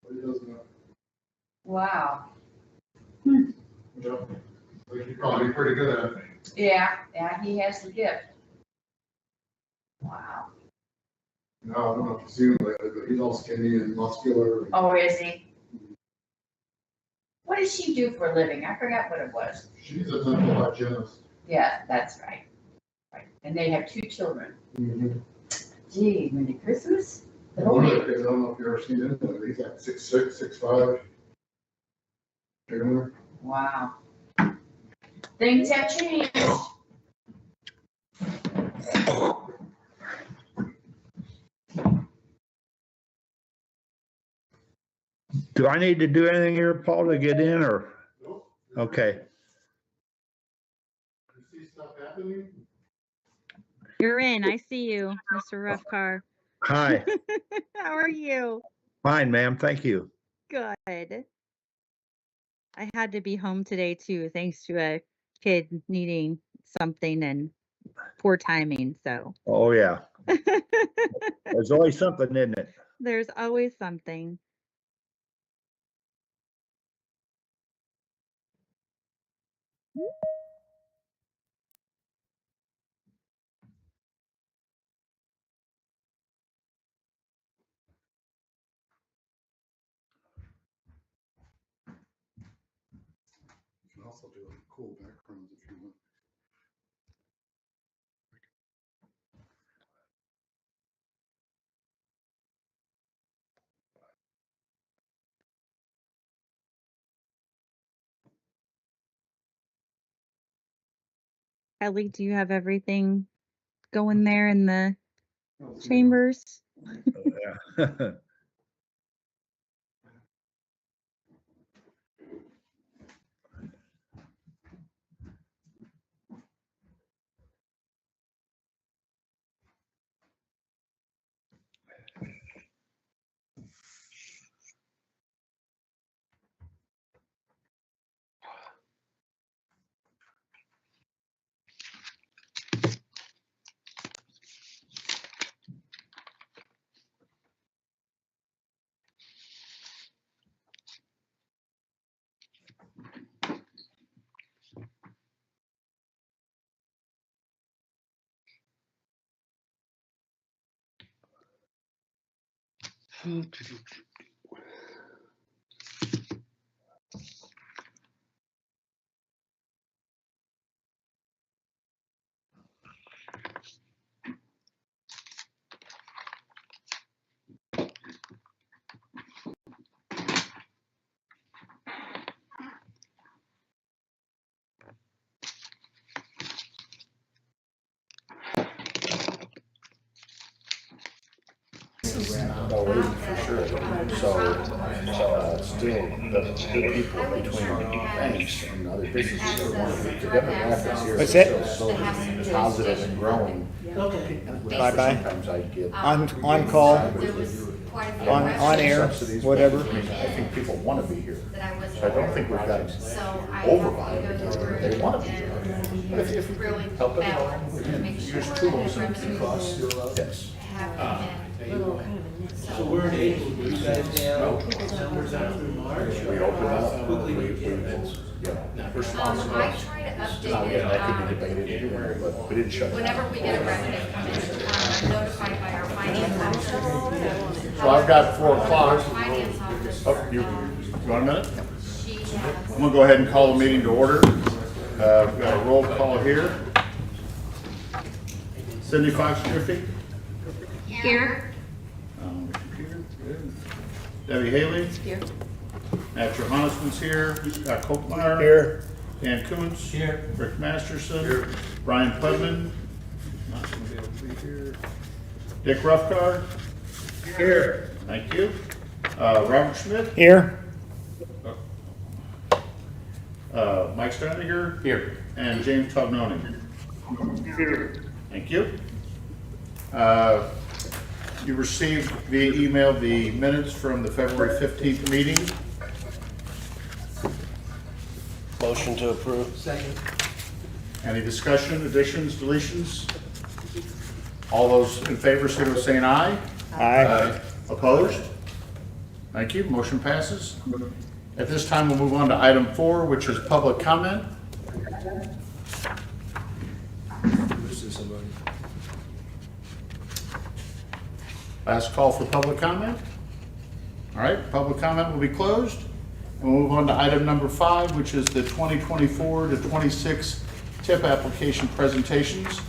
But he doesn't know. Wow. Yep. Like he'd probably be pretty good at it. Yeah, he has the gift. Wow. No, I don't know if you've seen him lately, but he's all skinny and muscular. Oh, is he? What does she do for a living? I forgot what it was. She's a dental hygienist. Yeah, that's right. Right. And they have 2 children. Mm-hmm. Gee, Merry Christmas. One of the kids, I don't know if you've ever seen him, but he's like 6'6", 6'5". Taylor. Wow. Things have changed. Do I need to do anything here, Paul, to get in or? Nope. Okay. You see stuff happening? You're in. I see you, Mr. Roughcar. Hi. How are you? Fine, ma'am. Thank you. Good. I had to be home today too, thanks to a kid needing something and poor timing. So Oh, yeah. There's always something, isn't it? there's always something. You can also do a cool background if you want. Ellie, do you have everything going there in the chambers? Yeah. No, it isn't for sure. So still, the people between banks and other businesses are one of the demographics here. What's are that? so positive and growing. Bye-bye. Sometimes I get. On call, on air, subsidies, whatever. I mean, I think people want to be here. So I don't think we've got overvibe. They want to be here. But if we help it along, again, use tools and costs. Yes. So we're able to do that now, numbers after March. We open up, we're responsible. I try to update Now, it, yeah, that could be debated anywhere, but we didn't shut down. whenever we get a revenue come in, I'm notified by our finance officer. So I've got 4 o'clock. Finance officer. Oh, you want a minute? She has. I'm gonna go ahead and call the meeting to order. We've got a roll call here. Cindy Fox-Griffey. Here. Debbie Haley. Here. Matt Johanneson's here. Scott Kochmeyer. Here. Dan Coons. Here. Rick Masterson. Here. Brian Putman. Not gonna be able to be here. Dick Roughcar. Here. Thank you. Robert Schmidt. Here. Mike Steininger. Here. And James Tognoni. Here. Thank you. You received via email the minutes from the February 15th meeting. Motion to approve. Second. Any discussion, additions, deletions? All those in favor, signal by saying aye. Aye. Opposed? Thank you. Motion passes. At this time, we'll move on to item 4, which is public comment. This is somebody. Last call for public comment. All right, public comment will be closed. We'll move on to item number 5, which is the 2024 to 26 tip application presentations.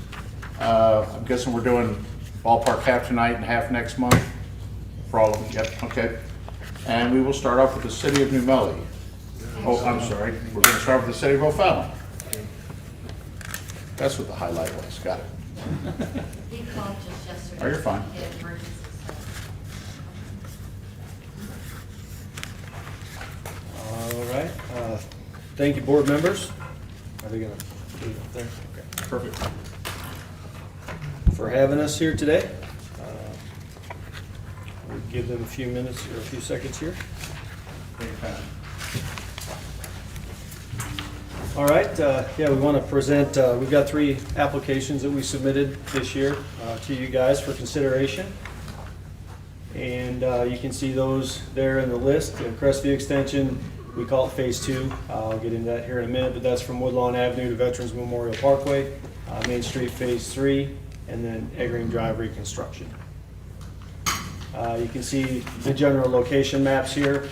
I'm guessing we're doing ballpark half tonight and half next month for all of them. Yep, okay. And we will start off with the city of New Melly. Oh, I'm sorry. We're going to start with the city of O'Fallon. That's what the highlight was. Got it. He called just yesterday. Oh, you're fine. He had emergency stuff. All right, thank you, board members. Are they gonna put it up there? Okay. Perfect. For having us here today. We'll give them a few minutes or a few seconds here. All right, yeah, we want to present, we've got 3 applications that we submitted this year to you guys for consideration. And you can see those there in the list. Crestview Extension, we call it Phase 2. I'll get into that here in a minute, but that's from Woodlawn Avenue to Veterans Memorial Parkway, Main Street Phase 3, and then Eggering Dr Reconstruction. You can see the general location maps here.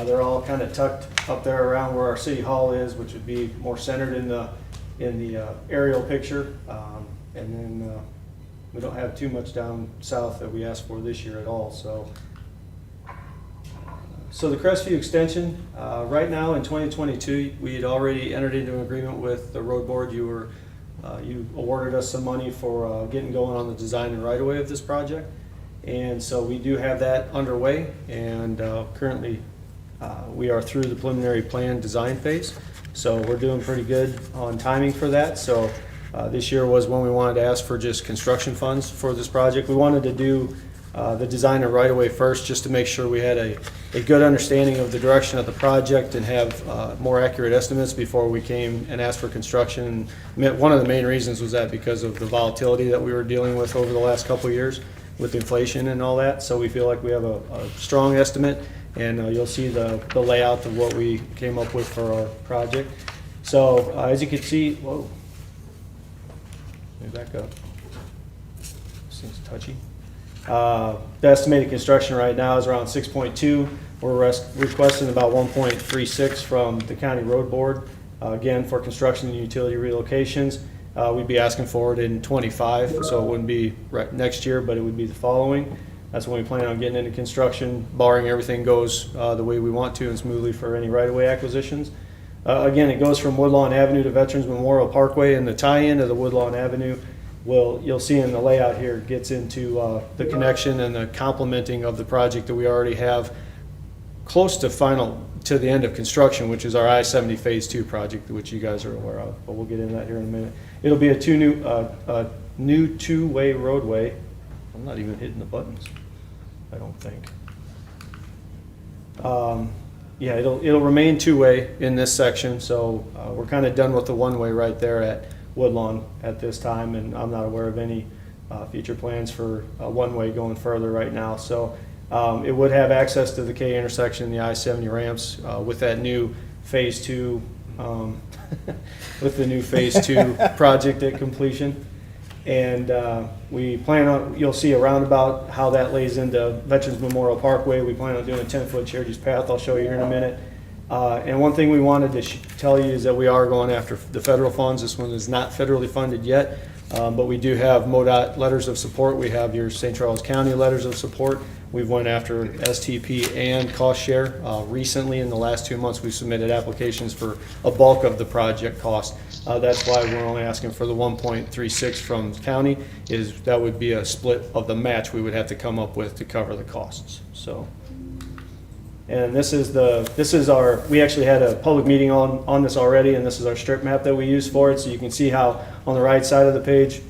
They're all kind of tucked up there around where our city hall is, which would be more centered in the aerial picture. And then we don't have too much down south that we asked for this year at all. So the Crestview Extension, right now in 2022, we had already entered into an agreement with the road board. You awarded us some money for getting going on the design and right of way of this project. And so we do have that underway, and currently we are through the preliminary plan design phase. So we're doing pretty good on timing for that. So this year was when we wanted to ask for just construction funds for this project. We wanted to do the design and right of way first, just to make sure we had a good understanding of the direction of the project and have more accurate estimates before we came and asked for construction. And one of the main reasons was that because of the volatility that we were dealing with over the last couple of years with inflation and all that. So we feel like we have a strong estimate, and you'll see the layout of what we came up with for our project. So as you can see, whoa, let me back up. This thing's touchy. The estimated construction right now is around 6.2. We're requesting about 1.36 from the county road board, again, for construction and utility relocations. We'd be asking for it in 25, so it wouldn't be right next year, but it would be the following. That's when we plan on getting into construction, barring everything goes the way we want to and smoothly for any right-of-way acquisitions. Again, it goes from Woodlawn Avenue to Veterans Memorial Parkway, and the tie-in to the Woodlawn Avenue you'll see in the layout here gets into the connection and the complementing of the project that we already have close to the end of construction, which is our I-70 Phase 2 project, which you guys are aware of, but we'll get into that here in a minute. It'll be a new two-way roadway. I'm not even hitting the buttons, I don't think. Yeah, it'll remain two-way in this section, so we're kind of done with the one-way right there at Woodlawn at this time, and I'm not aware of any future plans for one-way going further right now. So it would have access to the K intersection, the I-70 ramps with that new Phase 2, with the new Phase 2 project at completion. And we plan on, you'll see a roundabout, how that lays into Veterans Memorial Parkway. We plan on doing a 10-foot Charities path. I'll show you here in a minute. And one thing we wanted to tell you is that we are going after the federal funds. This one is not federally funded yet, but we do have MoDOT letters of support. We have your St. Charles County letters of support. We've went after STP and cost share. Recently, in the last 2 months, we've submitted applications for a bulk of the project cost. That's why we're only asking for the 1.36 from the county. That would be a split of the match we would have to come up with to cover the costs. So. And this is our, we actually had a public meeting on this already, and this is our strip map that we use for it. So you can see how on the right side of the page,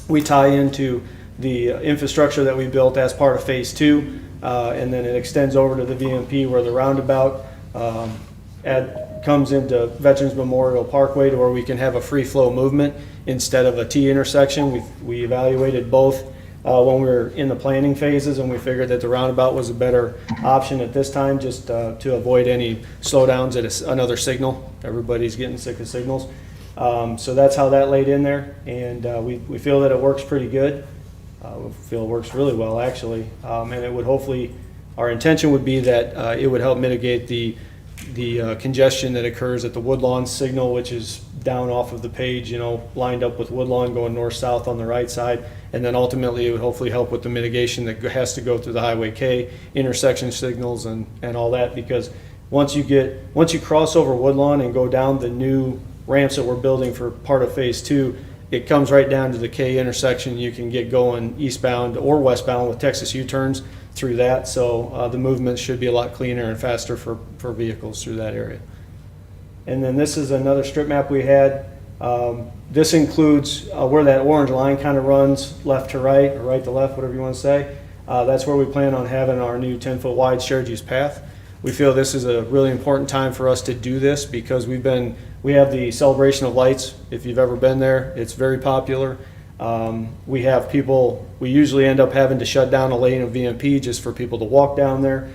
we tie into the infrastructure that we built as part of Phase 2, and then it extends over to the VMP where the roundabout comes into Veterans Memorial Parkway to where we can have a free flow movement instead of a T intersection. We evaluated both when we were in the planning phases, and we figured that the roundabout was a better option at this time, just to avoid any slowdowns at another signal. Everybody's getting sick of signals. So that's how that laid in there, and we feel that it works pretty good. We feel it works really well, actually, and it would hopefully, our intention would be that it would help mitigate the congestion that occurs at the Woodlawn signal, which is down off of the page, you know, lined up with Woodlawn going north-south on the right side. And then ultimately, it would hopefully help with the mitigation that has to go through the Highway K intersection signals and all that, because once you cross over Woodlawn and go down the new ramps that we're building for part of Phase 2, it comes right down to the K intersection. You can get going eastbound or westbound with Texas U-turns through that, so the movement should be a lot cleaner and faster for vehicles through that area. And then this is another strip map we had. This includes where that orange line kind of runs left to right, or right to left, whatever you want to say. That's where we plan on having our new 10-foot wide shared use path. We feel this is a really important time for us to do this because we have the celebration of lights. If you've ever been there, it's very popular. We have people, we usually end up having to shut down a lane of VMP just for people to walk down there.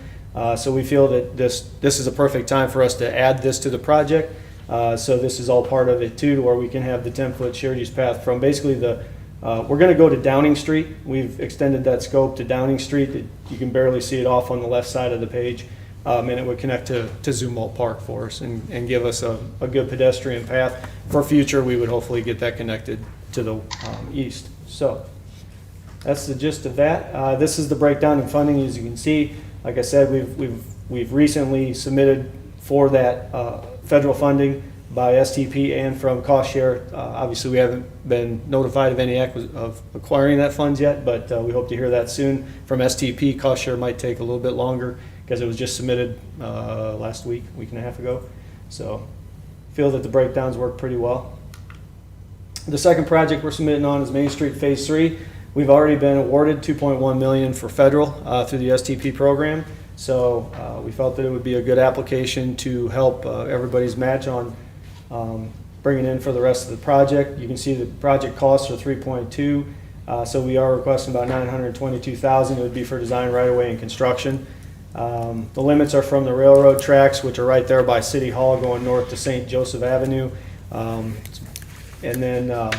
So we feel that this is a perfect time for us to add this to the project. So this is all part of it too, to where we can have the 10-foot shared use path from basically we're going to go to Downing Street. We've extended that scope to Downing Street. You can barely see it off on the left side of the page. And it would connect to Zumwalt Park for us and give us a good pedestrian path. For future, we would hopefully get that connected to the east. So that's the gist of that. This is the breakdown in funding. As you can see, like I said, we've recently submitted for that federal funding by STP and from cost share. Obviously, we haven't been notified of any of acquiring that funds yet, but we hope to hear that soon. From STP, cost share might take a little bit longer because it was just submitted last week and a half ago. So feel that the breakdowns work pretty well. The second project we're submitting on is Main Street Phase 3. We've already been awarded $2.1 million for federal through the STP program. So we felt that it would be a good application to help everybody's match on bringing in for the rest of the project. You can see the project costs are 3.2. So we are requesting about $922,000. It would be for design, right of way, and construction. The limits are from the railroad tracks, which are right there by City Hall going north to St. Joseph Avenue. And then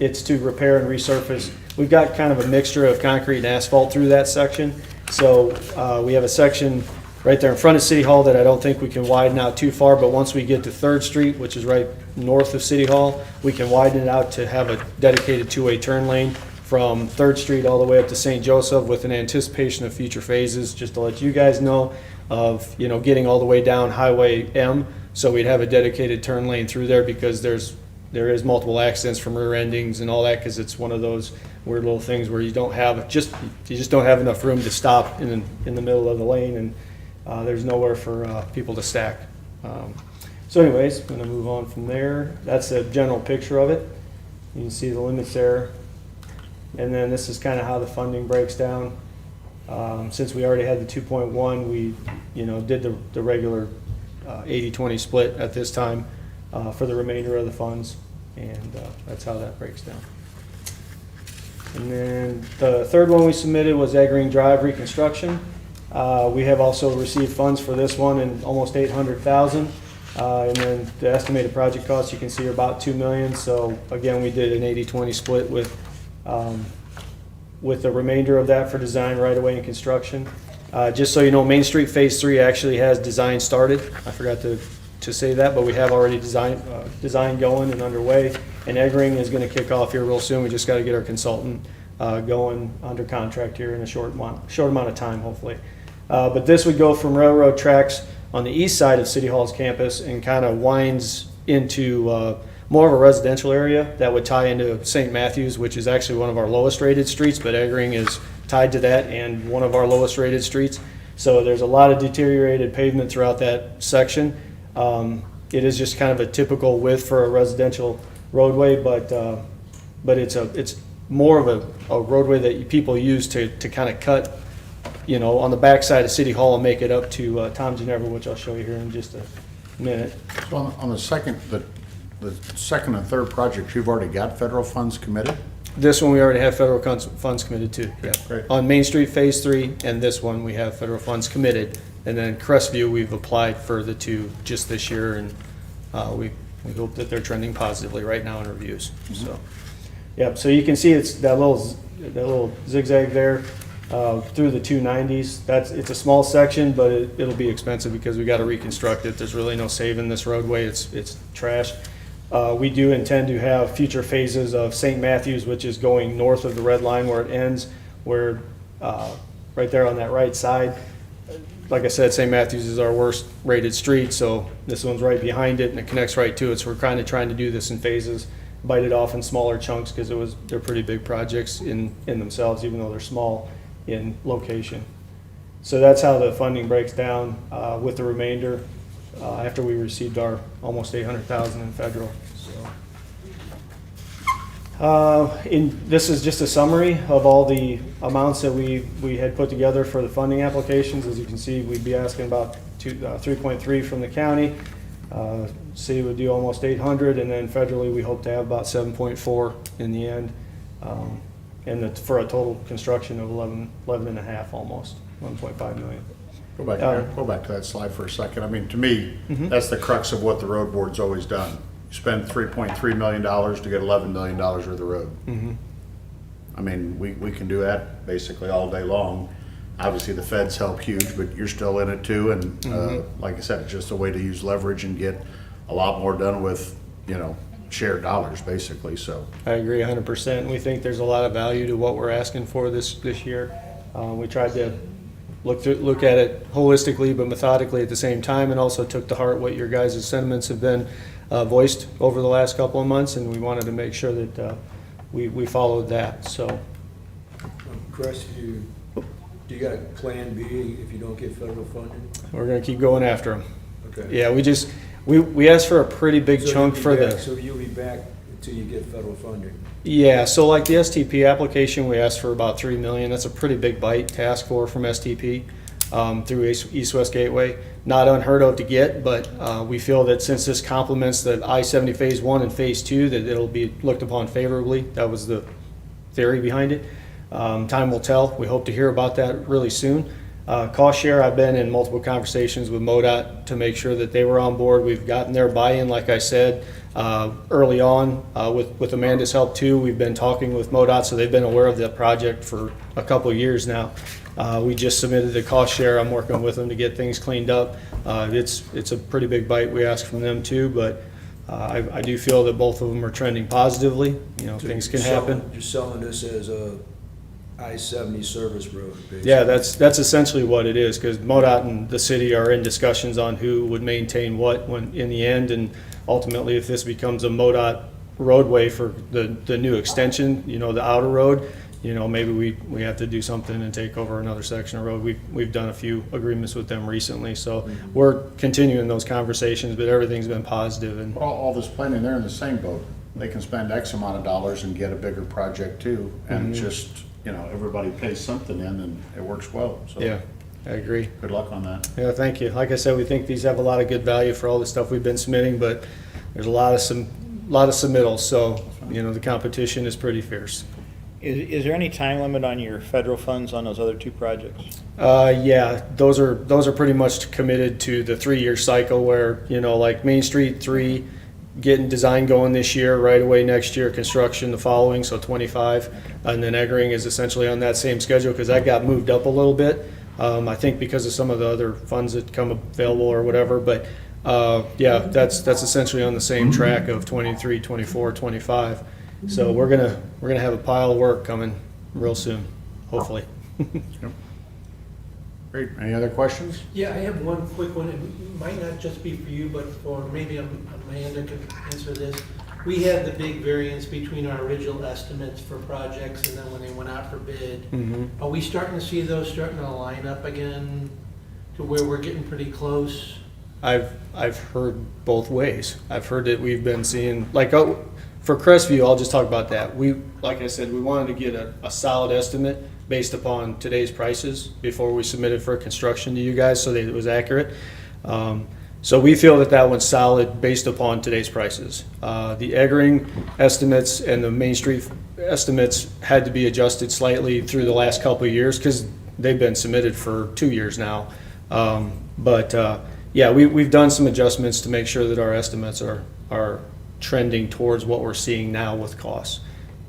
it's to repair and resurface. We've got kind of a mixture of concrete and asphalt through that section. So we have a section right there in front of City Hall that I don't think we can widen out too far, but once we get to 3rd Street, which is right north of City Hall, we can widen it out to have a dedicated two-way turn lane from 3rd Street all the way up to St. Joseph, with an anticipation of future phases, just to let you guys know of, you know, getting all the way down Highway M. So we'd have a dedicated turn lane through there because there is multiple accidents from rear endings and all that, because it's one of those weird little things where you just don't have enough room to stop in the middle of the lane, and there's nowhere for people to stack. So anyways, I'm going to move on from there. That's a general picture of it. You can see the limits there. And then this is kind of how the funding breaks down. Since we already had the 2.1, we did the regular 80-20 split at this time for the remainder of the funds, and that's how that breaks down. And then the third one we submitted was Eggering Dr Reconstruction. We have also received funds for this one in almost $800,000. And then the estimated project costs you can see are about $2 million. So again, we did an 80-20 split with the remainder of that for design, right of way, and construction. Just so you know, Main Street Phase 3 actually has design started. I forgot to say that, but we have already design going and underway. And Eggering is going to kick off here real soon. We just got to get our consultant going under contract here in a short amount of time, hopefully. But this would go from railroad tracks on the east side of City Hall's campus and kind of winds into more of a residential area that would tie into St. Matthews, which is actually one of our lowest rated streets, but Eggering is tied to that and one of our lowest rated streets. So there's a lot of deteriorated pavement throughout that section. It is just kind of a typical width for a residential roadway, but it's more of a roadway that people use to kind of cut, on the backside of City Hall and make it up to Tom Ginevra, which I'll show you here in just a minute. So on the second and third project, you've already got federal funds committed? This one we already have federal funds committed to. Yeah. Great. On Main Street Phase 3 and this one, we have federal funds committed. And then Crestview, we've applied for the 2 just this year, and we hope that they're trending positively right now in reviews. So, yeah, so you can see it's that little zigzag there through the 290s. It's a small section, but it'll be expensive because we got to reconstruct it. There's really no saving this roadway. It's trash. We do intend to have future phases of St. Matthews, which is going north of the red line where it ends, where right there on that right side. Like I said, St. Matthews is our worst rated street, so this one's right behind it and it connects right to it. So we're kind of trying to do this in phases, bite it off in smaller chunks because they're pretty big projects in themselves, even though they're small in location. So that's how the funding breaks down with the remainder after we received our almost $800,000 in federal. This is just a summary of all the amounts that we had put together for the funding applications. As you can see, we'd be asking about 3.3 from the county. City would do almost 800, and then federally we hope to have about 7.4 in the end, and for a total construction of 11 and a half, almost 1.5 million. Go back to that slide for a second. I mean, to me, that's the crux of what the road board's always done. You spend $3.3 million to get $11 million worth of road. I mean, we can do that basically all day long. Obviously, the feds help huge, but you're still in it too. And like I said, it's just a way to use leverage and get a lot more done with, shared dollars, basically. So I agree 100%. We think there's a lot of value to what we're asking for this year. We tried to look at it holistically but methodically at the same time, and also took to heart what your guys' sentiments have been voiced over the last couple of months, and we wanted to make sure that we followed that. So Crestview, do you got a plan B if you don't get federal funding? we're going to keep going after them. Okay. Yeah, we asked for a pretty big chunk for the. So you'll be back until you get federal funding? Yeah, so like the STP application, we asked for about $3 million. That's a pretty big bite to ask for from STP through East-West Gateway. Not unheard of to get, but we feel that since this complements the I-70 Phase 1 and Phase 2, that it'll be looked upon favorably. That was the theory behind it. Time will tell. We hope to hear about that really soon. Cost share, I've been in multiple conversations with MoDOT to make sure that they were on board. We've gotten their buy-in, like I said, early on. With Amanda's help too, we've been talking with MoDOT, so they've been aware of the project for a couple of years now. We just submitted the cost share. I'm working with them to get things cleaned up. It's a pretty big bite we ask from them too, but I do feel that both of them are trending positively. So things can happen. You're selling this as a I-70 service road, basically. Yeah, that's essentially what it is, because MoDOT and the city are in discussions on who would maintain what when in the end, and ultimately if this becomes a MoDOT roadway for the new extension, the outer road, maybe we have to do something and take over another section of road. We've done a few agreements with them recently, so we're continuing those conversations, but everything's been positive. And all this planning, they're in the same boat. They can spend X amount of dollars and get a bigger project too, and just everybody pays something in and it works well. So yeah, I agree. Good luck on that. Yeah, thank you. Like I said, we think these have a lot of good value for all the stuff we've been submitting, but there's a lot of submittals, so the competition is pretty fierce. Is there any time limit on your federal funds on those other 2 projects? Yeah, those are pretty much committed to the 3-year cycle where, like Main Street 3, getting design going this year, right away next year, construction the following, so 25. And then Eggering is essentially on that same schedule because that got moved up a little bit. I think because of some of the other funds that come available or whatever, but yeah, that's essentially on the same track of 23, 24, 25. So we're gonna have a pile of work coming real soon, hopefully. Great. Any other questions? Yeah, I have one quick one. It might not just be for you, but for maybe Amanda could answer this. We had the big variance between our original estimates for projects and then when they went out for bid. Are we starting to see those starting to line up again to where we're getting pretty close? I've heard both ways. I've heard that we've been seeing, like, for Crestview, I'll just talk about that. Like I said, we wanted to get a solid estimate based upon today's prices before we submitted for construction to you guys so that it was accurate. So we feel that that one's solid based upon today's prices. The Eggering estimates and the Main Street estimates had to be adjusted slightly through the last couple of years because they've been submitted for 2 years now. Yeah, we've done some adjustments to make sure that our estimates are trending towards what we're seeing now with costs.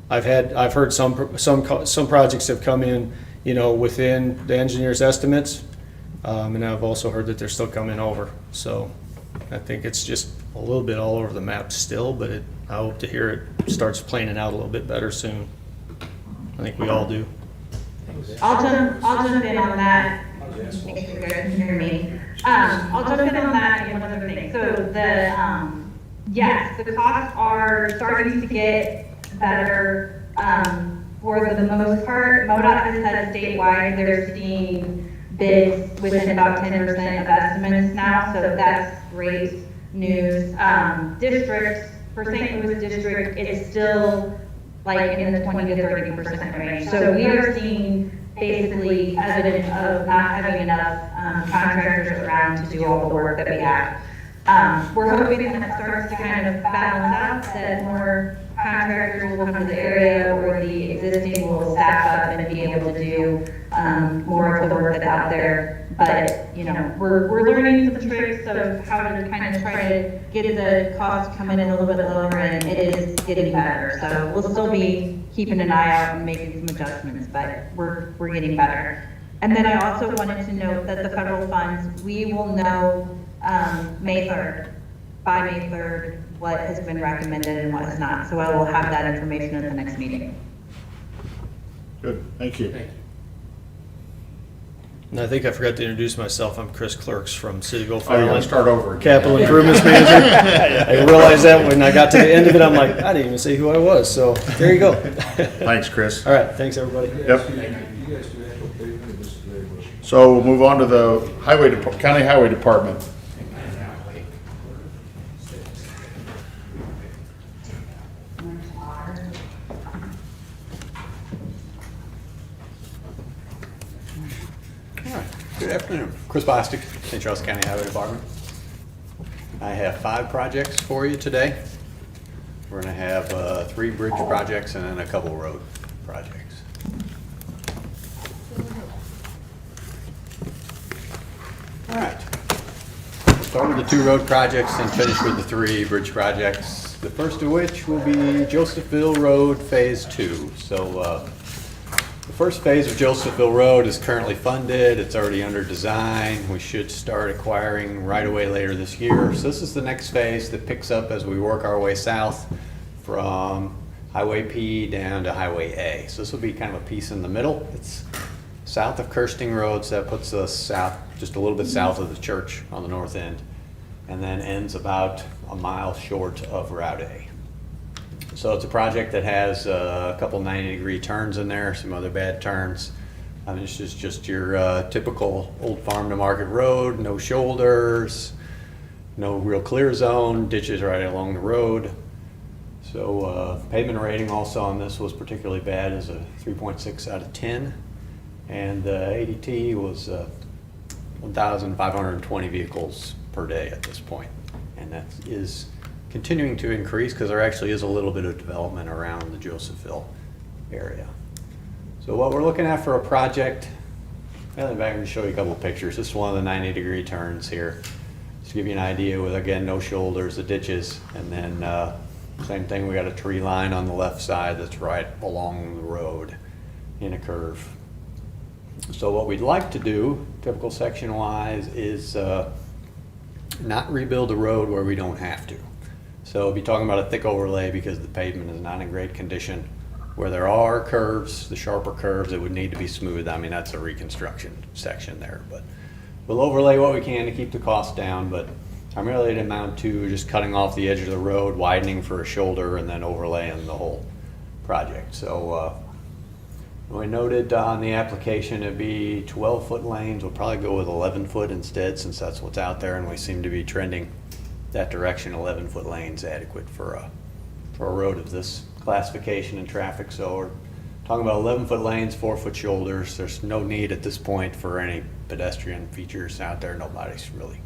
I've heard some projects have come in, within the engineer's estimates, and I've also heard that they're still coming over. So I think it's just a little bit all over the map still, but I hope to hear it starts planning out a little bit better soon. I think we all do. I'll jump in on that. Make sure you guys can hear me. I'll jump in on that and one other thing. So yes, the costs are starting to get better. For the most part, MoDOT has said statewide they're seeing bids within about 10% of estimates now, so that's great news. Districts, for St. Louis District, it's still like in the 20 to 30% range. So we are seeing basically evidence of not having enough contractors around to do all the work that we have. We're hoping that starts to kind of balance out, that more contractors will come to the area or the existing will staff up and be able to do more of the work that's out there. But, we're learning some tricks of how to kind of try to get the cost coming in a little bit lower, and it is getting better. So we'll still be keeping an eye out and making some adjustments, but we're getting better. And then I also wanted to note that the federal funds, we will know May 3rd, by May 3rd, what has been recommended and what has not. So I will have that information at the next meeting. Good, thank you. And I think I forgot to introduce myself. I'm Chris Clerks from Cityville. Oh, you want to start over again? Capital Improvements Manager. I realized that when I got to the end of it, I'm like, I didn't even say who I was. So there you go. Thanks, Chris. All right, thanks everybody. Yep. You guys do actual pavement, or this is very much? So we'll move on to the County Highway Department. Good afternoon. Chris Bostic, St. Charles County Highway Department. I have 5 projects for you today. We're going to have 3 bridge projects and then a couple road projects. All right. We'll start with the 2 road projects and finish with the 3 bridge projects. The first of which will be Josephville Road Phase 2. So the first phase of Josephville Road is currently funded. It's already under design. We should start acquiring right-of-way later this year. So this is the next phase that picks up as we work our way south from Highway P down to Highway A. So this will be kind of a piece in the middle. It's south of Kirsting Road, so that puts us south, just a little bit south of the church on the north end, and then ends about a mile short of Route A. So it's a project that has a couple 90-degree turns in there, some other bad turns. This is just your typical old farm-to-market road, no shoulders, no real clear zone, ditches right along the road. So pavement rating also on this was particularly bad, as a 3.6 out of 10. And the ADT was 1,520 vehicles per day at this point. And that is continuing to increase because there actually is a little bit of development around the Josephville area. So what we're looking at for a project, I'm going to show you a couple of pictures. This is one of the 90-degree turns here. Just to give you an idea with, again, no shoulders, the ditches, and then same thing, we got a tree line on the left side that's right along the road in a curve. So what we'd like to do, typical section-wise, is not rebuild a road where we don't have to. So we'll be talking about a thick overlay because the pavement is not in great condition. Where there are curves, the sharper curves, it would need to be smooth. I mean, that's a reconstruction section there, but we'll overlay what we can to keep the cost down, but primarily it amount to just cutting off the edge of the road, widening for a shoulder, and then overlaying the whole project. So we noted on the application it'd be 12-foot lanes. We'll probably go with 11-foot instead, since that's what's out there, and we seem to be trending that direction. 11-foot lanes adequate for a road of this classification and traffic. So we're talking about 11-foot lanes, 4-foot shoulders. There's no need at this point for any pedestrian features out there. Nobody's really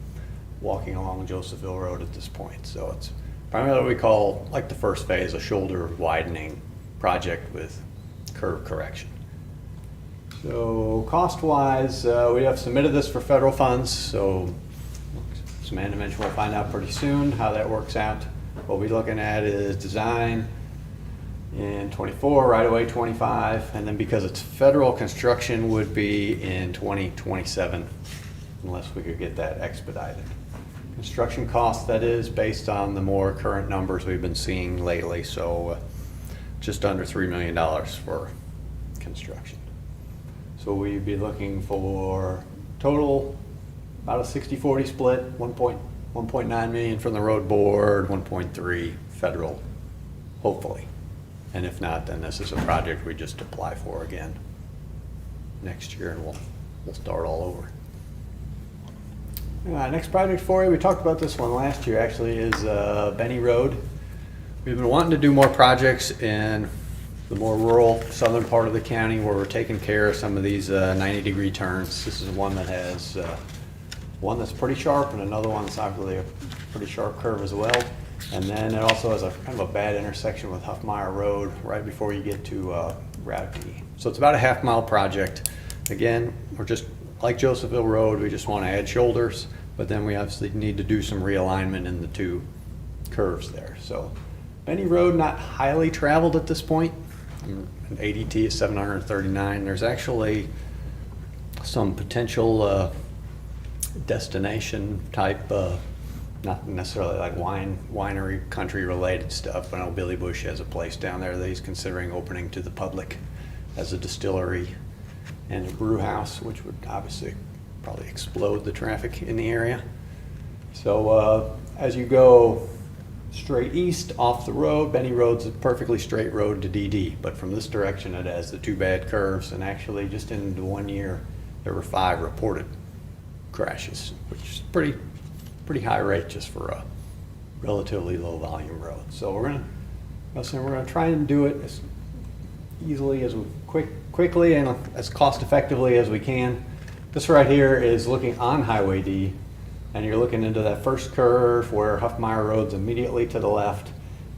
walking along Josephville Road at this point. So it's primarily what we call, like the first phase, a shoulder widening project with curve correction. So cost-wise, we have submitted this for federal funds, so as Amanda mentioned, we'll find out pretty soon how that works out. What we're looking at is design in 24, right away 25, and then because it's federal, construction would be in 2027, unless we could get that expedited. Construction cost, that is based on the more current numbers we've been seeing lately, so just under $3 million for construction. So we'd be looking for total about a 60-40 split, 1.9 million from the road board, 1.3 federal, hopefully. And if not, then this is a project we just apply for again next year, and we'll start all over. Next project for you, we talked about this one last year actually, is Benne Road. We've been wanting to do more projects in the more rural southern part of the county where we're taking care of some of these 90-degree turns. This is one that has one that's pretty sharp and another one that's obviously a pretty sharp curve as well. And then it also has a kind of a bad intersection with Huffmeyer Road right before you get to Route D. So it's about a half-mile project. Again, we're just like Josephville Road, we just want to add shoulders, but then we obviously need to do some realignment in the two curves there. So Benne Road, not highly traveled at this point. An ADT is 739. There's actually some potential destination type, not necessarily like winery, country related stuff, but I know Billy Bush has a place down there that he's considering opening to the public as a distillery and a brew house, which would obviously probably explode the traffic in the area. So as you go straight east off the road, Benne Road's a perfectly straight road to DD, but from this direction it has the two bad curves, and actually just in 1 year there were 5 reported crashes, which is pretty high rate just for a relatively low volume road. So we're gonna try and do it as easily as quickly and as cost effectively as we can. This right here is looking on Highway D, and you're looking into that first curve where Huffmeyer Road's immediately to the left,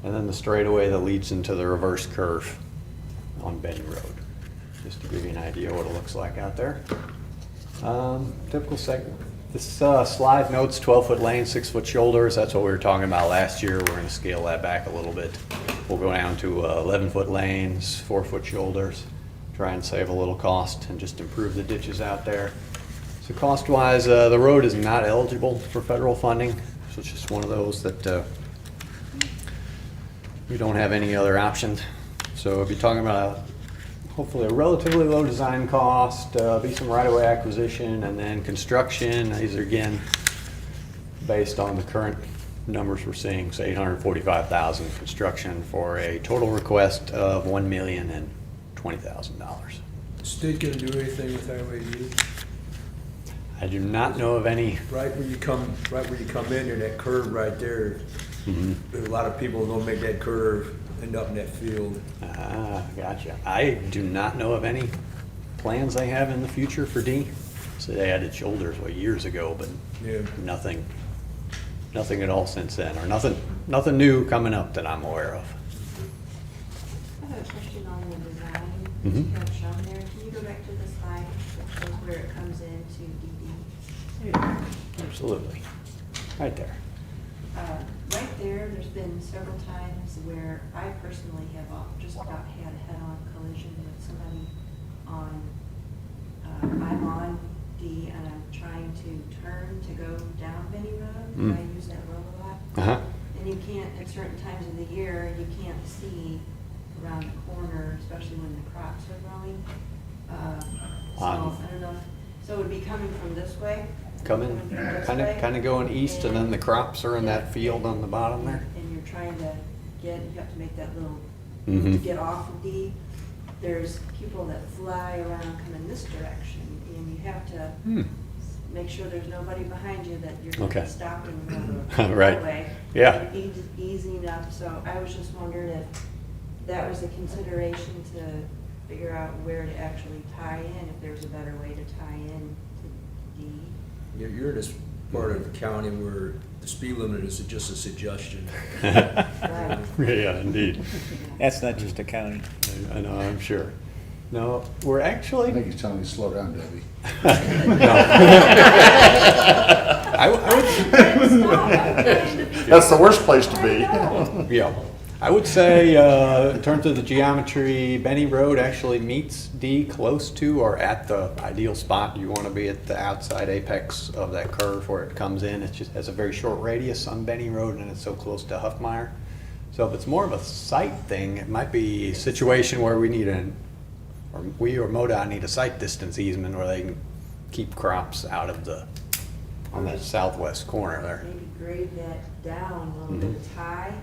and then the straightaway that leads into the reverse curve on Benne Road. Just to give you an idea what it looks like out there. Typical segment. This slide notes 12-foot lane, 6-foot shoulders. That's what we were talking about last year. We're going to scale that back a little bit. We'll go down to 11-foot lanes, 4-foot shoulders, try and save a little cost and just improve the ditches out there. So cost-wise, the road is not eligible for federal funding, so it's just one of those that we don't have any other options. So we'll be talking about hopefully a relatively low design cost, be some right-of-way acquisition, and then construction. These are again based on the current numbers we're seeing, so $845,000 construction for a total request of $1,020,000. State gonna do anything with Highway D? I do not know of any. Right where you come in there, that curve right there, there's a lot of people who don't make that curve, end up in that field. Ah, gotcha. I do not know of any plans they have in the future for D. So they added shoulders years ago, but Yeah. nothing at all since then, or nothing new coming up that I'm aware of. I have a question on the design that Mhm. you have shown there. Can you go back to the slide that shows where it comes into DD? Absolutely. Right there. Right there, there's been several times where I personally have just about had a head-on collision with somebody on, I'm on D and I'm trying to turn to go down Benne Road. I use that road a lot. Uh-huh. And you can't, at certain times of the year, you can't see around the corner, especially when the crops are growing. So, I don't know, so it would be coming from this way? Coming, kind of going east, and then the crops are in that field on the bottom there. And you're trying to you have to make that little, Mhm. to get off of D. There's people that fly around coming this direction, and you have to make sure there's nobody behind you that you're going to Okay. stop in the middle of the Right. highway. Yeah. And easing up, so I was just wondering if that was a consideration to figure out where to actually tie in, if there's a better way to tie in to D. You're in this part of the county where the speed limit is just a suggestion. Right. Yeah, indeed. That's not just a county. I know, I'm sure. No, we're I actually, think he's telling you to slow down, Debbie. I That's the worst place to be. yeah. I would say, in terms of the geometry, Benne Road actually meets D close to or at the ideal spot. You want to be at the outside apex of that curve where it comes in. It just has a very short radius on Benne Road, and it's so close to Huffmeyer. So if it's more of a site thing, it might be a situation where we need we or MoDOT need a site distance easement where they can keep crops out of on that southwest corner there. Maybe grade that down a little bit, it's high,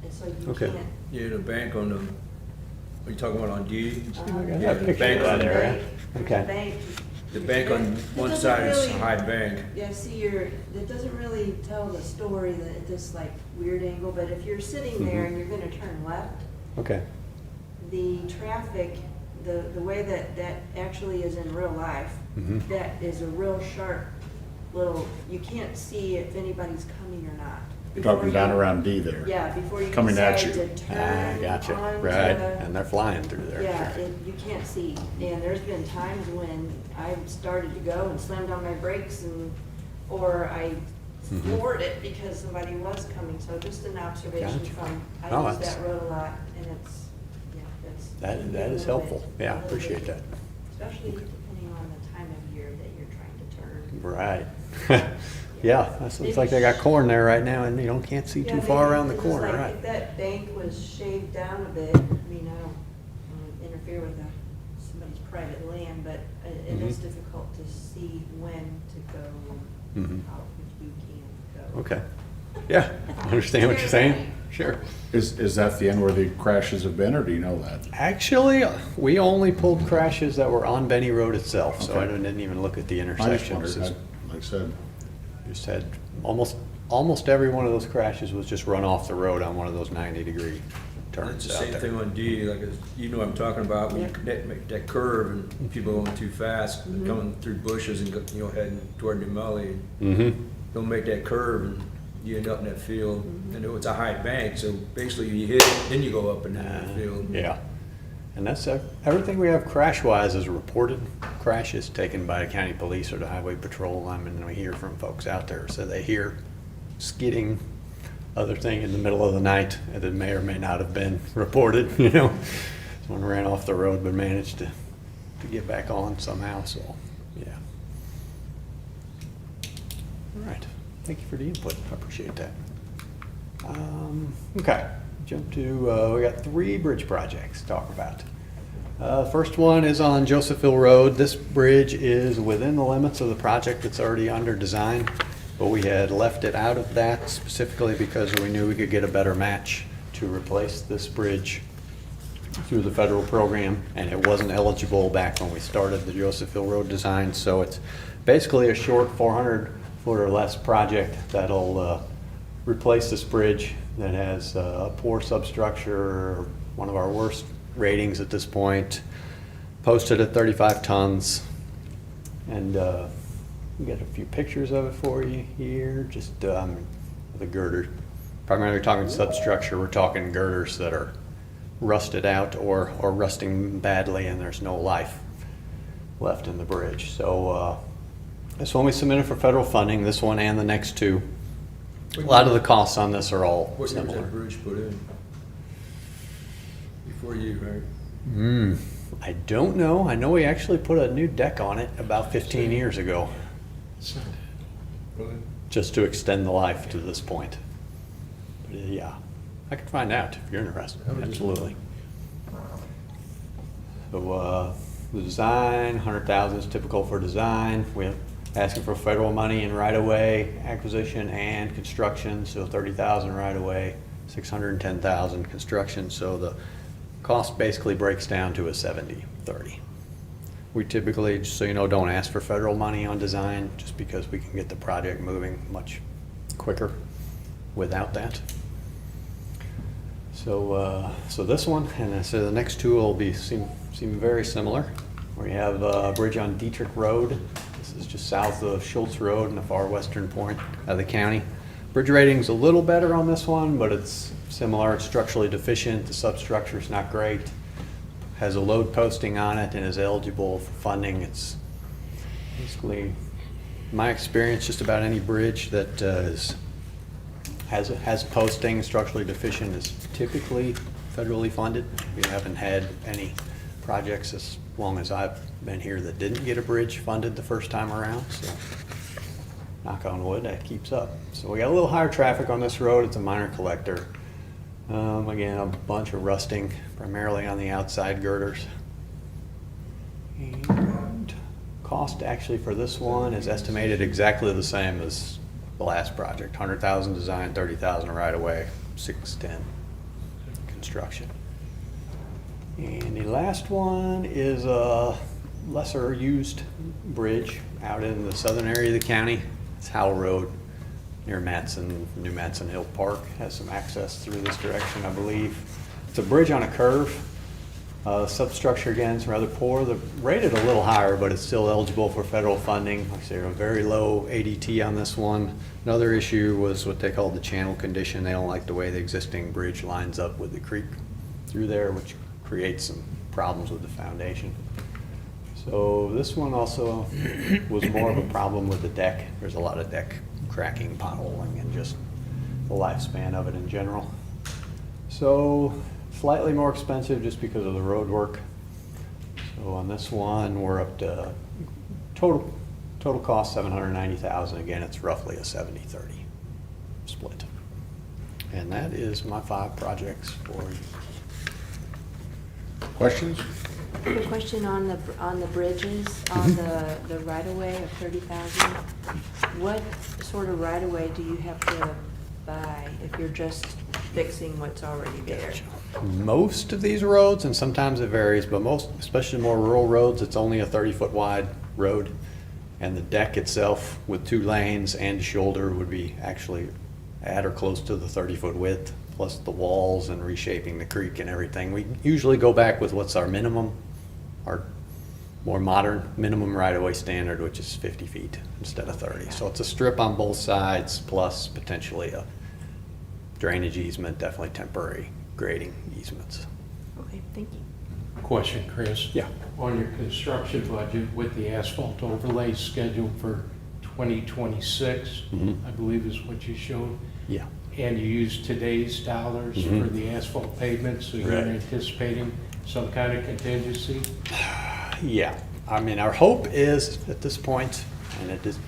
and so you Okay. can't. Yeah, the bank on the, what are you talking about on D? Yeah, the bank of on that area. Okay. Bank. The bank on one doesn't side is a really- high bank. Yeah, see, it doesn't really tell the story that at this like weird angle, but if you're sitting there and you're gonna turn left, Okay. the traffic, the way that actually is in real life, Mhm. that is a real sharp little, you can't see if anybody's coming or not. You're talking Before down you- around D there. Yeah, before you Coming at decide you. to Ah, turn gotcha. onto Right. the- And they're flying through there. Yeah, Sure. you can't see, and there's been times when I started to go and slammed on my brakes or I Mhm. floored it because somebody was coming, so just an observation Gotcha. from, I No, use that's- that road a lot, and it's, yeah, it's. That a is little helpful. bit- Yeah, a little appreciate bit, that. Especially depending on the time of year that you're trying to turn. Right. Yeah, that looks like they got corn there right now and you can't see Yeah, too far maybe around the it's just corner, like right? If that bank was shaved down a bit, I mean, I don't interfere with somebody's private land, but it is Mhm. difficult to see when to go Mhm. out if you can go. Okay. Yeah, I understand what you're saying. Sure. Is that the end where the crashes have been, or do you know that? Actually, we only pulled crashes that were on Benne Road itself, so I Okay. didn't even look at the I just intersections. wondered, like I said, Just had almost every one of those crashes was just run off the road on one of those 90-degree It's turns the out same thing there. on D, like, you know what I'm talking about, when you make that curve and people going too fast, coming through bushes and, heading toward New Melly. Mm-hmm. Don't make that curve and you end up in that field. And it's a high bank, so basically you hit it, then you go up and down the field. Yeah. And that's, everything we have crash-wise is reported crashes taken by the county police or the highway patrol. I mean, we hear from folks out there, so they hear skidding, other thing in the middle of the night that may or may not have been reported, Someone ran off the road but managed to get back on somehow, so, yeah. All right, thank you for the input, I appreciate that. Okay, jump to, we got 3 bridge projects to talk about. First one is on Josephville Road. This bridge is within the limits of the project that's already under design, but we had left it out of that specifically because we knew we could get a better match to replace this bridge through the federal program, and it wasn't eligible back when we started the Josephville Road design, so it's basically a short 400-foot or less project that'll replace this bridge that has a poor substructure, one of our worst ratings at this point, posted at 35 tons, and we got a few pictures of it for you here, just the girder. Primarily talking substructure, we're talking girders that are rusted out or rusting badly and there's no life left in the bridge. So this one we submitted for federal funding, this one and the next 2. A lot of the costs on this are all What year was similar. that bridge put in? Before you, right? I don't know. I know we actually put a new deck on it about 15 years ago, Really? just to extend the life to this point. But yeah, I can find out if you're interested. Absolutely. So the design, 100,000 is typical for design. We're asking for federal money in right-of-way acquisition and construction, so 30,000 right-of-way, 610,000 construction. So the cost basically breaks down to a 70-30. We typically, just so you know, don't ask for federal money on design just because we can get the project moving much quicker without that. So, so this one, and so the next 2 will be seem very similar. We have a bridge on Dietrich Road. This This is just south of Schultz Road in the far western point of the county. Bridge rating's a little better on this one, but it's similar. It's structurally deficient. The substructure's not great. Has a load posting on it and is eligible for funding. It's basically, in my experience, just about any bridge that has posting structurally deficient is typically federally funded. We haven't had any projects as long as I've been here that didn't get a bridge funded the first time around, so knock on wood, that keeps up. So we got a little higher traffic on this road. It's a minor collector. Again, a bunch of rusting, primarily on the outside girders. And cost actually for this one is estimated exactly the same as the last project. 100,000 design, 30,000 right away, 610 construction. And the last one is a lesser used bridge out in the southern area of the county. It's Howell Road near Matson, New Matson Hill Park. Has some access through this direction, I believe. It's a bridge on a curve. Substructure again is rather poor. They're rated a little higher, but it's still eligible for federal funding. Like I say, a very low ADT on this one. Another issue was what they call the channel condition. They don't like the way the existing bridge lines up with the creek through there, which creates some problems with the foundation. So this one also was more of a problem with the deck. There's a lot of deck cracking, potholing, and just the lifespan of it in general. So slightly more expensive just because of the road work. So on this one, we're up to total cost $790,000. Again, it's roughly a 70-30 split. And that is my 5 projects for you. Questions? I have a question on the bridges, on the right-of-way of 30,000. What sort of right-of-way do you have to buy if you're just fixing what's already there? Most of these roads, and sometimes it varies, but most, especially more rural roads, it's only a 30-foot wide road. And the deck itself with 2 lanes and shoulder would be actually at or close to the 30-foot width, plus the walls and reshaping the creek and everything. We usually go back with what's our minimum, our more modern minimum right-of-way standard, which is 50 feet instead of 30. So it's a strip on both sides, plus potentially a drainage easement, definitely temporary grading easements. Okay, thank you. Question, Chris. Yeah. On your construction budget with the asphalt overlay scheduled for 2026, I believe is what you showed. Yeah. And you used today's dollars for the asphalt pavement, so you're anticipating some kind of contingency? Yeah. I mean, our hope is at this point, and it is,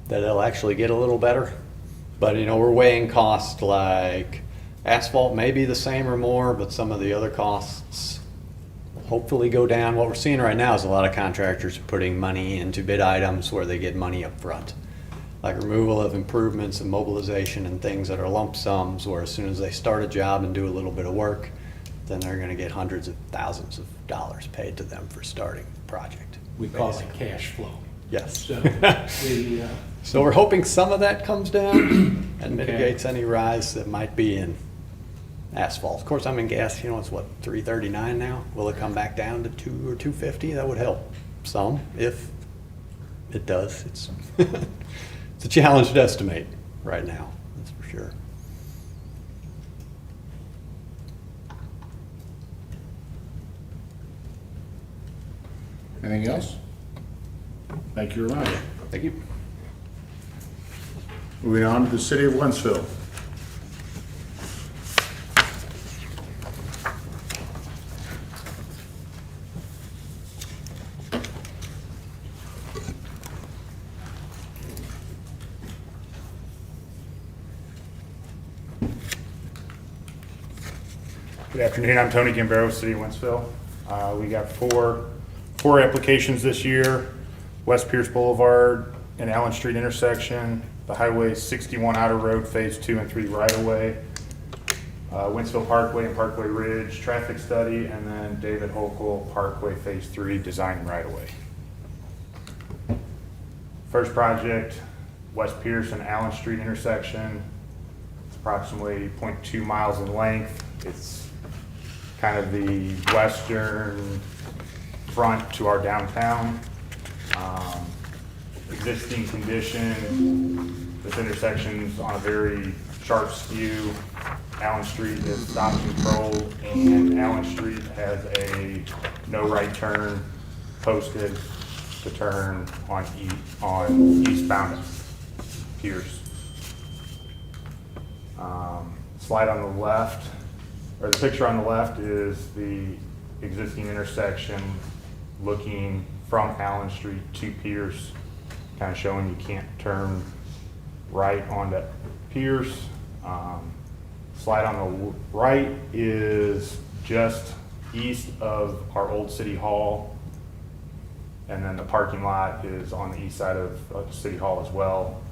that it'll actually get a little better. But, you know, we're weighing costs like asphalt may be the same or more, but some of the other costs hopefully go down. What we're seeing right now is a lot of contractors putting money into bid items where they get money up front, like removal of improvements and mobilization and things that are lump sums, where as soon as they start a job and do a little bit of work, then they're going to get hundreds of thousands of dollars paid to them for starting the project. We call it cash flow. Yes. So, so we're hoping some of that comes down and mitigates any rise that might be in asphalt. Of course, I'm in gas, you know, it's what, $3.39 now? Will it come back down to $2 or $2.50? That would help some, if it does. It's it's a challenge to estimate right now, that's for sure. Anything else? Thank you, Ryan. Thank you. Moving on to the city of Wentzville. Good afternoon, I'm Tony Gambaro, City of Wentzville. We got four applications this year: West Pierce Boulevard and Allen Street intersection, the Highway 61 Outer Road Phase 2 and 3 right-of-way, Wentzville Parkway and Parkway Ridge traffic study, and then David Hoekel Parkway Phase 3 design and right-of-way. First project, West Pierce and Allen Street intersection. It's approximately 0.2 miles in length. It's kind of the western front to our downtown. existing condition. This intersection's on a very sharp skew. Allen Street is stop and control, and Allen Street has a no right turn posted to turn on eastbound Pierce. Slide on the left, or the picture on the left is the existing intersection looking from Allen Street to Pierce, kind of showing you can't turn right onto Pierce. Slide on the right is just east of our old City Hall, and then the parking lot is on the east side of City Hall as well.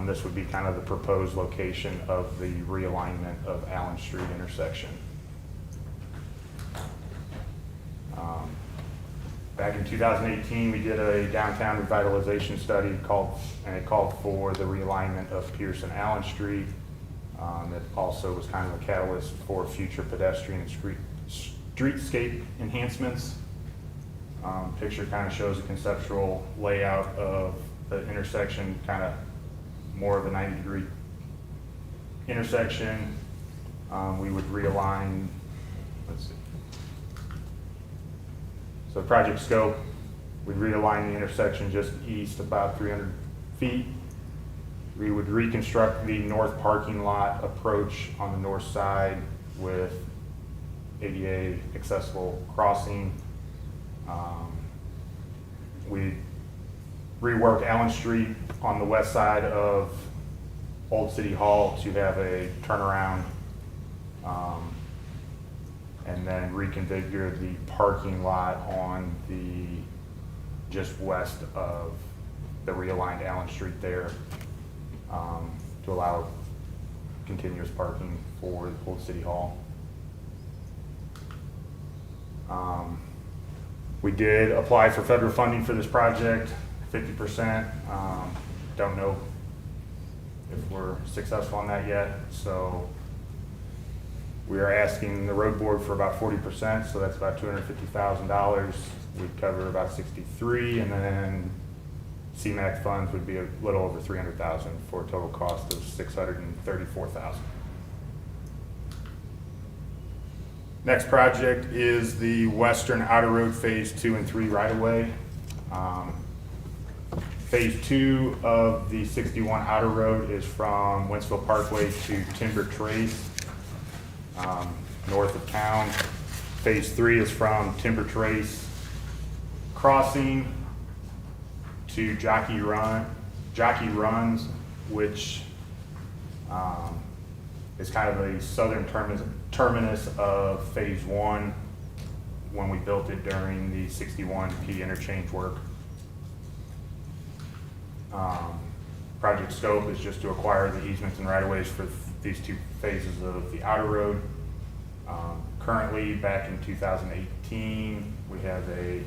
This would be kind of the proposed location of the realignment of Allen Street intersection. Back in 2018, we did a downtown revitalization study it called for the realignment of Pierce and Allen Street. It also was kind of a catalyst for future pedestrian and streetscape enhancements. Picture kind of shows a conceptual layout of the intersection, kind of more of a 90-degree intersection. We would realign, let's see. So project scope, we'd realign the intersection just east about 300 feet. We would reconstruct the north parking lot approach on the north side with ADA accessible crossing. We rework Allen Street on the west side of Old City Hall to have a turnaround, and then reconfigure the parking lot on the just west of the realigned Allen Street there, to allow continuous parking for Old City Hall. We did apply for federal funding for this project, 50%. Don't know if we're successful on that yet, so we are asking the road board for about 40%, so that's about $250,000. We'd cover about 63, and then CMAQ funds would be a little over 300,000 for a total cost of 634,000. Next project is the Western Outer Road Phase 2 and 3 right-of-way. Phase 2 of the 61 Outer Road is from Wentzville Parkway to Timber Trace, north of town. Phase 3 is from Timber Trace Crossing to Jockey Runs, which is kind of a southern terminus of Phase 1 when we built it during the 61P interchange work. Project scope is just to acquire the easements and right-of-ways for these two phases of the outer road. Currently, back in 2018, we have a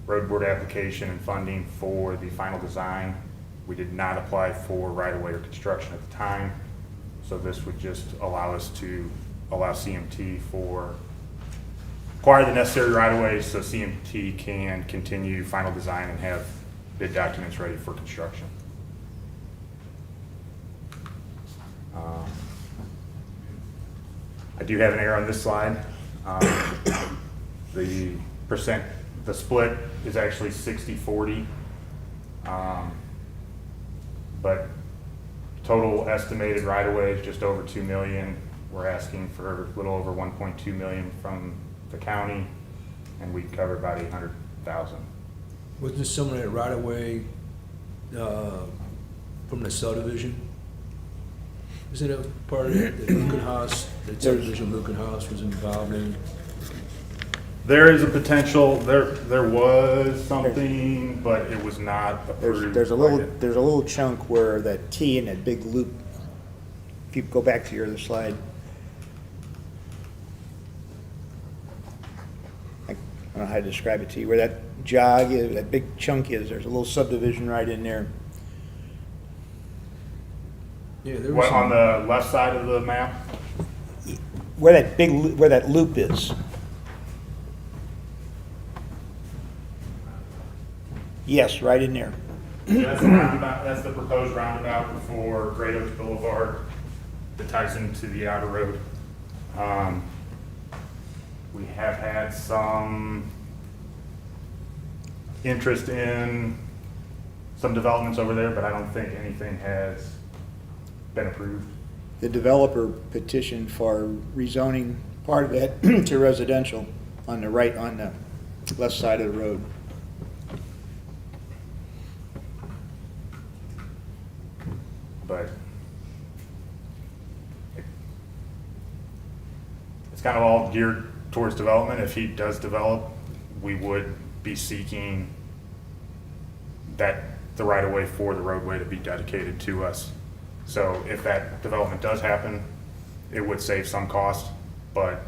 road board application and funding for the final design. We did not apply for right-of-way or construction at the time, so this would just allow us to allow CMT for acquire the necessary right-of-ways so CMT can continue final design and have bid documents ready for construction. I do have an error on this slide. The split is actually 60-40, but total estimated right-of-way is just over 2 million. We're asking for a little over 1.2 million from the county, and we'd cover about 800,000. Wasn't this some of that right away from the subdivision? Isn't it part of it that Lukenhaus, that subdivision Lukenhaus was involved in? There is a potential. There was something, but it was not approved. There's a little chunk where that T in that big loop. If you go back to your other slide. I don't know how to describe it to you. Where that jog is, that big chunk is, there's a little subdivision right in there. Yeah, there was What, on the left side of the map? Where that loop is. Yes, right in there. That's the roundabout, that's the proposed roundabout for Great Oaks Boulevard that ties into the outer road. We have had some interest in some developments over there, but I don't think anything has been approved. The developer petitioned for rezoning part of it to residential on the right, on the left side of the road. But it's kind of all geared towards development. If he does develop, we would be seeking the right of way for the roadway to be dedicated to us. So if that development does happen, it would save some cost, but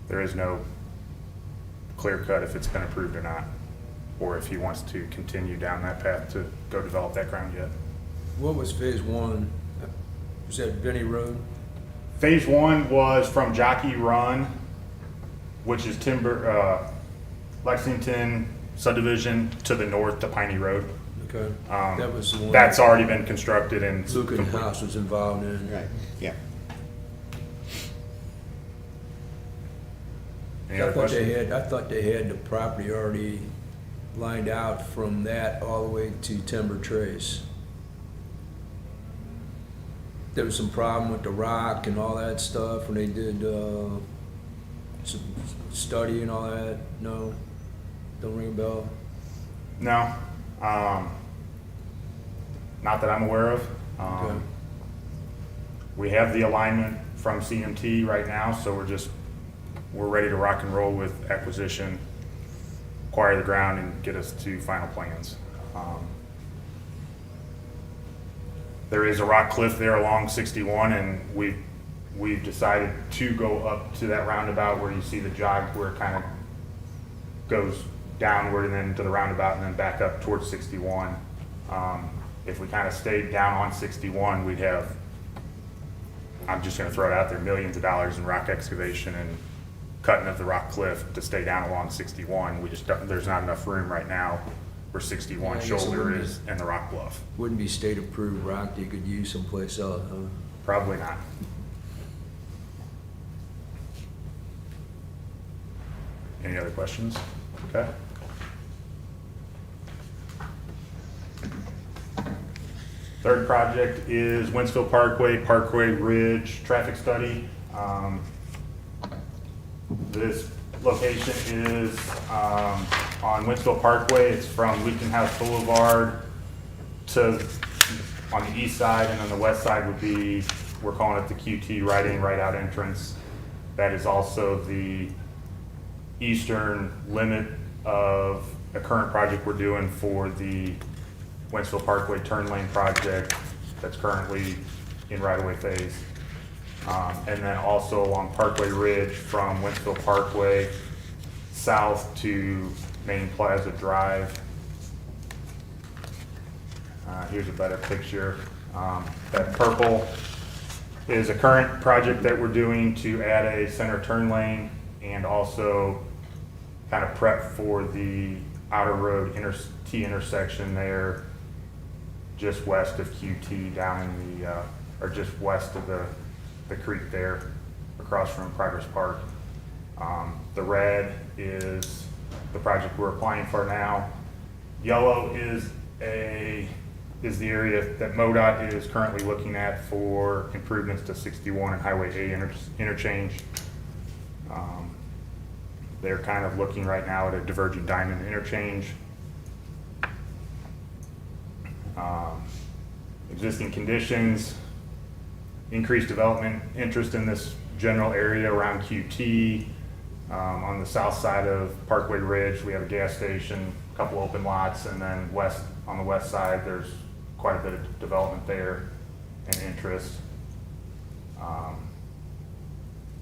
there is no clear cut if it's been approved or not, or if he wants to continue down that path to go develop that ground yet. What was phase one? Was that Benne Road? Phase one was from Jockey Run, which is Lexington subdivision, to the north to Piney Road. Okay. That was the one. That's already been constructed and Lucan complete. House was involved in. Right, yeah. Any other questions? I thought they had the property already lined out from that all the way to Timber Trace. There was some problem with the rock and all that stuff when they did some study and all that. No? Don't ring a bell? No, not that I'm aware of. Okay. We have the alignment from CMT right now, so we're ready to rock and roll with acquisition, acquire the ground, and get us to final plans. There is a rock cliff there along 61, and we've decided to go up to that roundabout where you see the jog, where it kind of goes downward and then to the roundabout and then back up towards 61. If we kind of stayed down on 61, we'd have, I'm just going to throw it out there, millions of dollars in rock excavation and cutting of the rock cliff to stay down along 61. There's not enough room right now where 61 shoulder is and the rock bluff. Wouldn't be state approved rock that you could use someplace else, huh? Probably not. Any other questions? Okay. Third project is Wentzville Parkway Ridge traffic study. This location is on Wentzville Parkway. It's from Wheaton House Boulevard to on the east side, and on the west side would be, we're calling it the QT right in, right out entrance. That is also the eastern limit of a current project we're doing for the Wentzville Parkway turn lane project that's currently in right-of-way phase. And then also along Parkway Ridge from Wentzville Parkway south to Main Plaza Drive. Here's a better picture. That purple is a current project that we're doing to add a center turn lane and also kind of prep for the outer road T intersection there just west of QT down in the, or just west of the creek there across from Progress Park. The red is the project we're applying for now. Yellow is the area that MoDOT is currently looking at for improvements to 61 and Highway A interchange. They're kind of looking right now at a diverging diamond interchange. Existing conditions, increased development interest in this general area around QT. On the south side of Parkway Ridge, we have a gas station, a couple open lots, and then on the west side, there's quite a bit of development there and interest.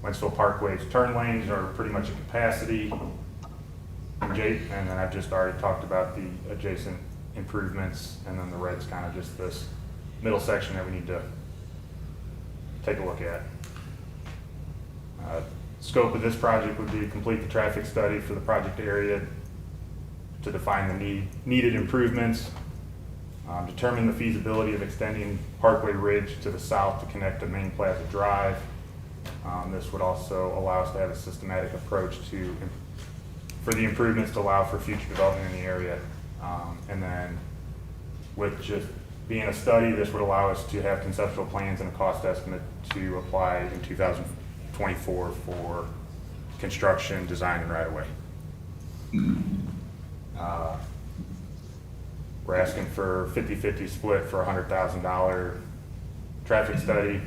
Wentzville Parkway's turn lanes are pretty much at capacity. And then I've just already talked about the adjacent improvements, and then the red's kind of just this middle section that we need to take a look at. Scope of this project would be to complete the traffic study for the project area, to define the needed improvements, determine the feasibility of extending Parkway Ridge to the south to connect to Main Plaza Drive. This would also allow us to have a systematic approach for the improvements to allow for future development in the area. And then with just being a study, this would allow us to have conceptual plans and a cost estimate to apply in 2024 for construction, design, and right-of-way. We're asking for 50-50 split for a $100,000 traffic study.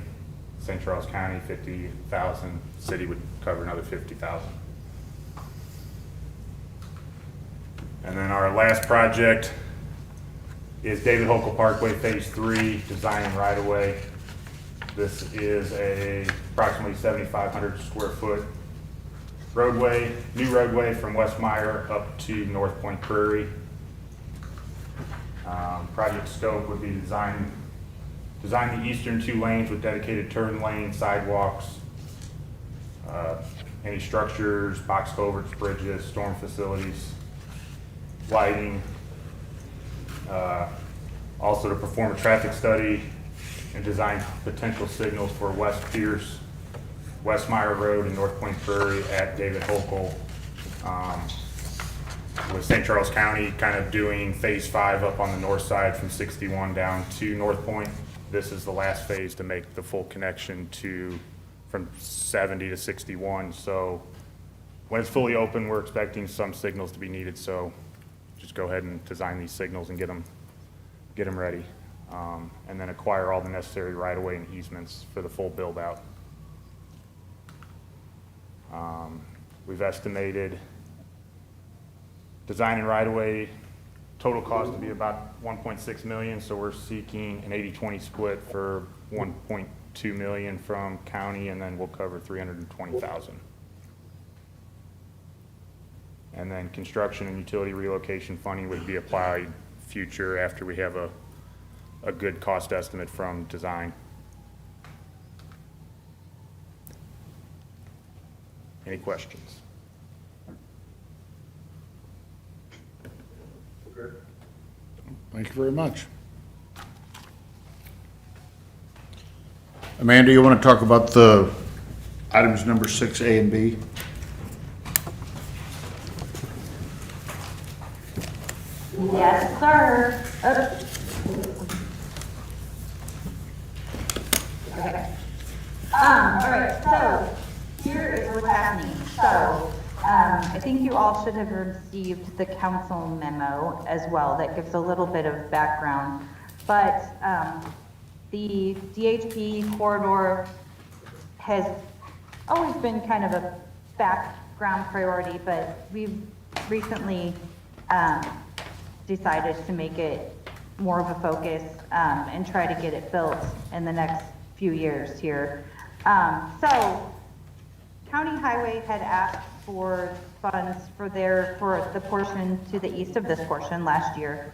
St. Charles County, $50,000. City would cover another $50,000. And then our last project is David Hoekel Parkway Phase 3, design and right-of-way. This is approximately 7,500 square foot roadway, new roadway from West Meyer up to North Point Prairie. Project scope would be design the eastern 2 lanes with dedicated turn lanes, sidewalks, any structures, box culverts, bridges, storm facilities, lighting. Also to perform a traffic study and design potential signals for West Pierce, West Meyer Road, and North Point Prairie at David Hoekel. With St. Charles County kind of doing phase 5 up on the north side from 61 down to North Point. This is the last phase to make the full connection from 70 to 61. So when it's fully open, we're expecting some signals to be needed. So just go ahead and design these signals and get them ready. And then acquire all the necessary right-of-way and easements for the full build-out. We've estimated design and right-of-way total cost to be about $1.6 million, so we're seeking an 80-20 split for $1.2 million from county, and then we'll cover $320,000. And then construction and utility relocation funding would be applied future after we have a good cost estimate from design. Any questions? Thank you very much. Amanda, you want to talk about the items number 6A and B? Yes, sir. Okay. All right, so here is what's happening. So, I think you all should have received the council memo as well that gives a little bit of background. But the DHP corridor has always been kind of a background priority, but we've recently decided to make it more of a focus and try to get it built in the next few years here. So County Highway had asked for funds for the portion to the east of this portion last year.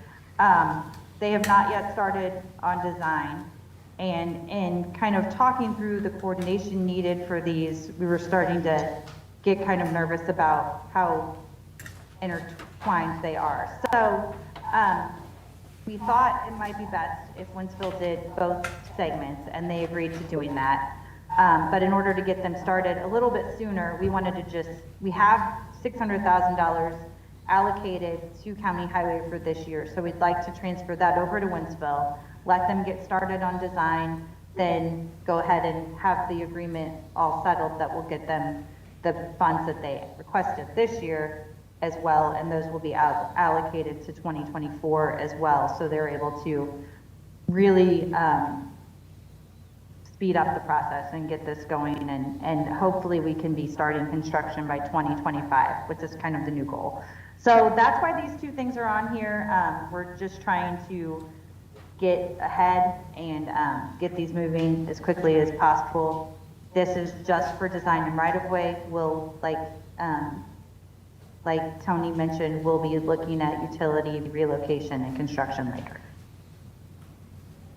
They have not yet started on design. And in kind of talking through the coordination needed for these, we were starting to get kind of nervous about how intertwined they are. So we thought it might be best if Wentzville did both segments, and they agreed to doing that. But in order to get them started a little bit sooner, we have $600,000 allocated to County Highway for this year. So we'd like to transfer that over to Wentzville, let them get started on design, then go ahead and have the agreement all settled that will get them the funds that they requested this year as well, and those will be allocated to 2024 as well. So they're able to really speed up the process and get this going, and hopefully we can be starting construction by 2025, which is kind of the new goal. So that's why these two things are on here. We're just trying to get ahead and get these moving as quickly as possible. This is just for design and right-of-way. We'll, like Tony mentioned, we'll be looking at utility relocation and construction later.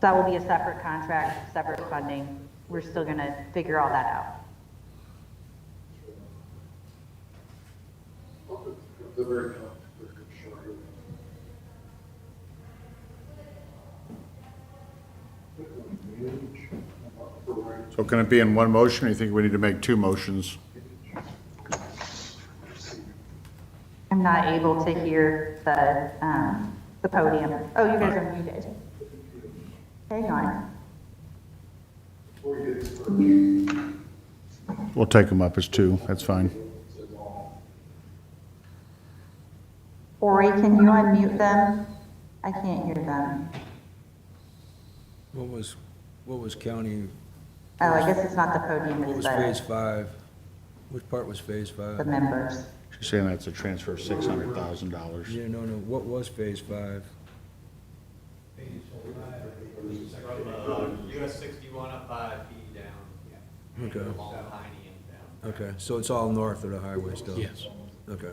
That will be a separate contract, separate funding. We're still going to figure all that out. they're very tough. So can it be in one motion, or you think we need to make two motions? I'm not able to hear the podium. Oh, you guys are muted. Hang on. We'll take them up as two, that's fine. Ori, can you unmute them? I can't hear them. What was county, Oh, I guess it's not the podium, what it's was phase the 5? Which part was phase 5? members. She's saying that's a transfer of $600,000. Yeah, no, what was phase 5? US 61 up by P down. Okay, Along Piney and down. okay, so it's all north of the highway still? Yes. Okay.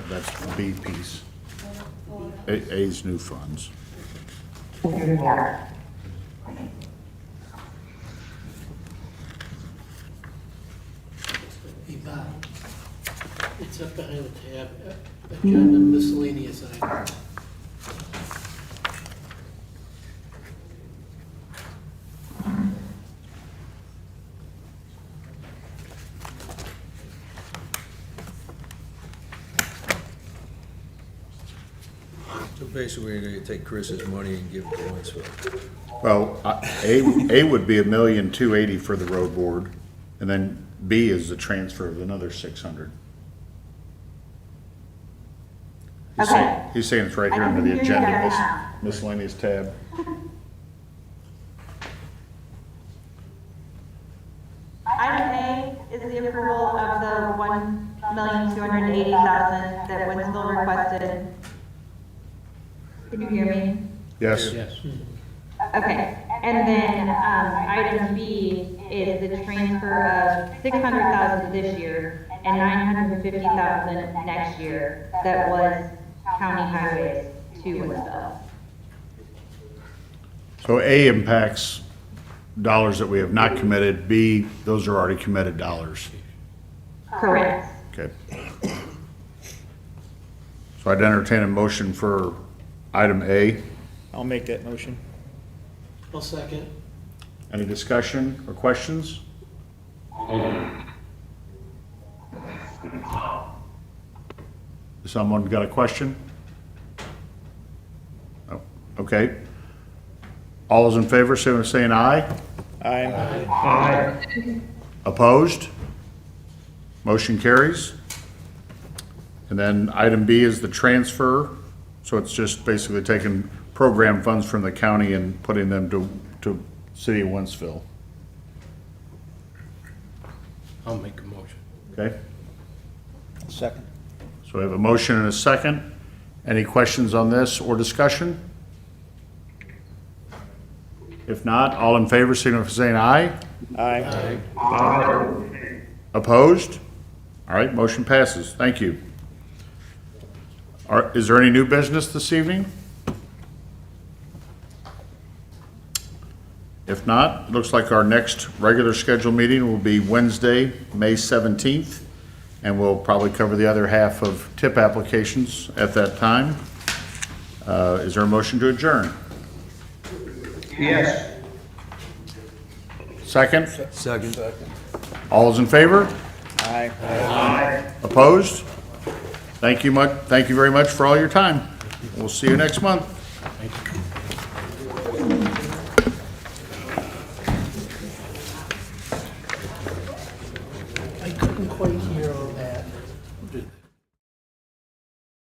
That's the B piece. A's new funds. Yeah. Hey, Bob, it's up behind the tab, agenda miscellaneous items. So basically, you're gonna take Chris's money and give it to Wentzville. Well, A would be $1,280,000 for the road board, and then B is the transfer of another 600. Okay. He's saying it's right here I under can the hear you agenda now. miscellaneous tab. Item A is the approval of the $1,280,000 that Wentzville requested. Can you hear me? Yes? Yes. Okay, and then, item B is the transfer of $600,000 this year and $950,000 next year that was county highways to Wentzville. So A impacts dollars that we have not committed. B, those are already committed dollars. Correct. Okay. So I'd entertain a motion for item A. I'll make that motion. I'll second. Any discussion or questions? Someone got a question? Oh, okay. All those in favor, say by saying aye. Aye. Opposed? Motion carries. And then item B is the transfer. So it's just basically taking program funds from the county and putting them to city of Wentzville. I'll make a motion. Okay? Second. So we have a motion and a second. Any questions on this or discussion? If not, all in favor, signify by saying aye. Aye. Opposed? All right, motion passes. Thank you. Is there any new business this evening? If not, it looks like our next regular scheduled meeting will be Wednesday, May 17th, and we'll probably cover the other half of tip applications at that time. Is there a motion to adjourn? Yes. Second? Second. All those in favor? Aye. Opposed? Thank you very much for all your time. We'll see you next month. Thank you.